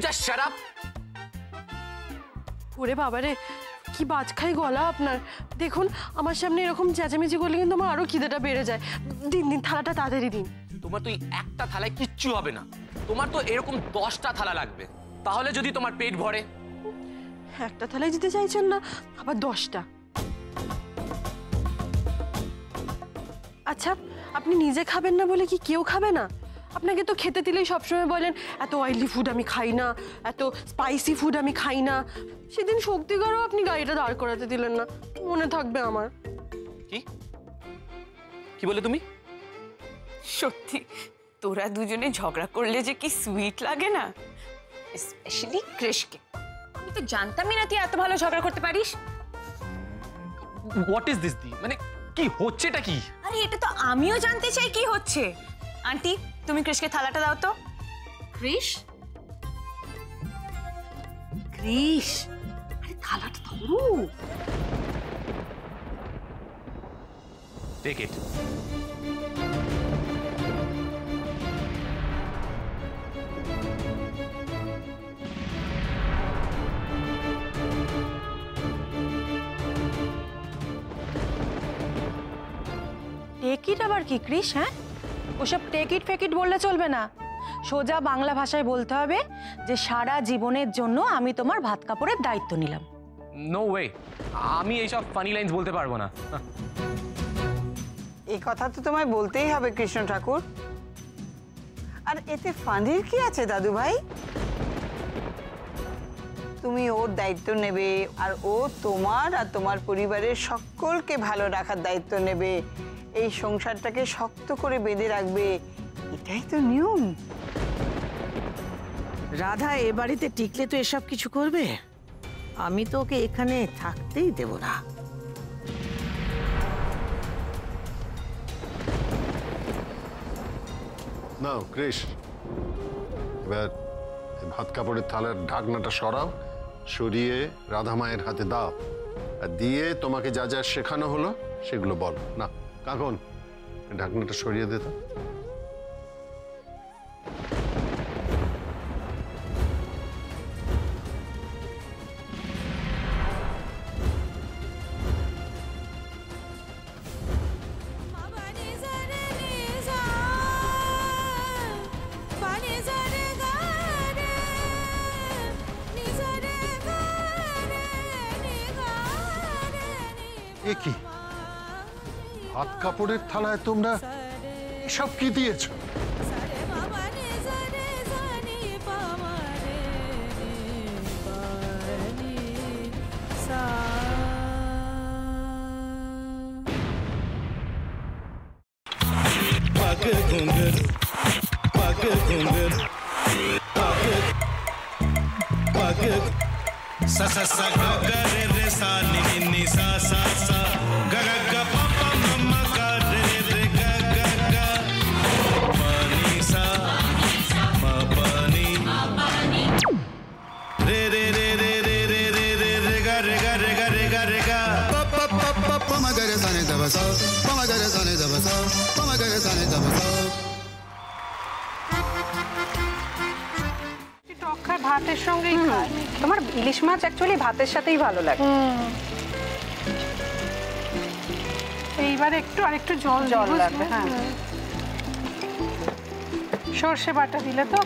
Just shut up. ওরে বাবারে, কি বাজ খাই গলা আপনার। দেখুন আমার সামনে এরকম চেঁচামেচি করলে কিন্তু আমার আরো খিদেটা বেড়ে যায়। দিন দিন থালাটা তাড়াতাড়ি দিন। তোমার তো একটা থালায় কিচ্ছু হবে না, তোমার তো এরকম 10টা থালা লাগবে, তাহলে যদি তোমার পেট ভরে। একটা থালায় দিতে চাইছেন না, আবার 10টা। আচ্ছা, আপনি নিজে খাবেন না বলে কি কেউ খাবে না? আপনাকে তো খেতে দিলেই সবসময় বলেন এত অয়েলি ফুড আমি খাই না, এত স্পাইসি ফুড আমি খাই না। সেদিন শক্তিগড়ও আপনি গাড়িটা দাঁড় করাতে দিলেন না, মনে থাকবে আমার। কি কি বলে তুমি? সত্যি তোরা দুজনে ঝগড়া করলে যে কি সুইট লাগে না, স্পেশালি কৃষকে। আমি তো জানতামই না তুই এত ভালো ঝগড়া করতে পারিস। হোয়াট ইজ দিস দি, মানে কি হচ্ছেটা কি? আরে এটা তো আমিও জানতে চাই কি হচ্ছে। আন্টি তুমি কৃষকে থালাটা দাও তো। কৃষ, কৃষ, আরে থালাটা ধরো। Take it. টেকিট আবার কি কৃষ? হ্যাঁ, ওসব টেকিট ফেকিট বললে চলবে না। সোজা বাংলা ভাষায় বলতে হবে যে সারা জীবনের জন্য আমি তোমার ভাত কাপড়ের দায়িত্ব নিলাম। নো ওয়ে, আমি এইসব ফানি লাইন্স বলতে পারবো না। এই কথা তো তোমায় বলতেই হবে কৃষ্ণ ঠাকুর। আর এতে ফানির কি আছে দাদু ভাই? তুমি ওর দায়িত্ব নেবে আর ও তোমার আর তোমার পরিবারের সকলকে ভালো রাখার দায়িত্ব নেবে, এই সংসারটাকে শক্ত করে বেঁধে রাখবে, এটাই তো নিয়ম। রাধা এ বাড়িতে টিকলে তো এসব কিছু করবে? আমি তো ওকে এখানে থাকতেই দেব না। নাও কৃষ, এবার ভাত কাপড়ের থালার ঢাকনাটা সরাও, সরিয়ে রাধা মায়ের হাতে দাও, আর দিয়ে তোমাকে যা যা শেখানো হলো সেগুলো বলো। না কাকন, ঢাকনাটা সরিয়ে দে তো। এ কি ভাত কাপড়ের থালায় তোমরা এসব কি দিয়েছো? sa sa sa ga ga re re sa ni ni ni sa sa sa ga ga ga pa pa ma ma ga re re ga ga ga pa ni sa ma pa ni re re re re re re re re re ga re ga re ga re ga re ga pa pa pa pa pa ma ga re sa ni da ba sa pa ma ga re sa ni da ba sa pa ma ga re sa ni da ba sa। ভাতের সঙ্গেই খায়। তোমার ইলিশ মাছ actually ভাতের সাথেই ভালো লাগে। এইবারে একটু আরেকটু জল লাগবে। হ্যাঁ, সর্ষে বাটা দিলে তো।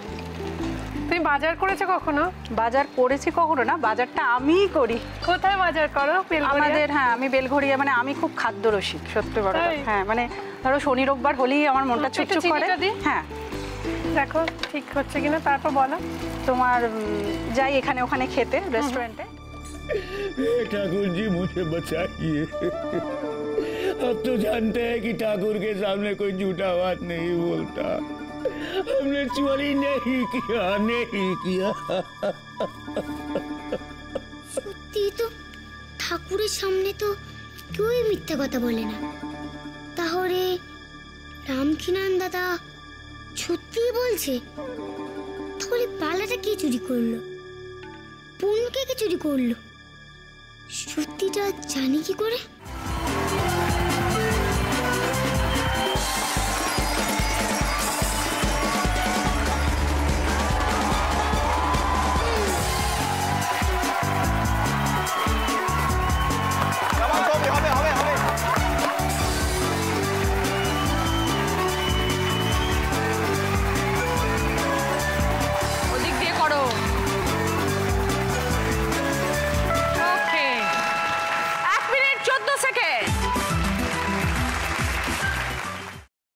তুমি বাজার করেছো কখনো? বাজার করেছি কখনো না, বাজারটা আমিই করি। কোথায় বাজার করো? আমাদের, হ্যাঁ আমি বেলঘড়িয়া, মানে আমি খুব খাদ্য রসিক, সত্যি বড়। হ্যাঁ মানে ধরো শনি রোববার হলেই আমার মনটা চুপচুপ করে। হ্যাঁ দেখো ঠিক হচ্ছে কিনা, তারপর বলো। তোমার যাই এখানে ওখানে খেতে रेस्टोरेंट। ठाकुर जी मुझे बचाइए, अब तो जानते हैं कि ठाकुर के सामने कोई झूठा बात नहीं बोलता। हमने चोरी नहीं किया, नहीं किया। সত্যি তো ঠাকুরের সামনে তো কেউই মিথ্যা কথা বলে না। তাহলে রামকিনান দাদা সত্যি বলছে? তাহলে পালাটা কে চুরি করলো? পুনকে কে চুরি করলো? সত্যিটা জানি কি করে?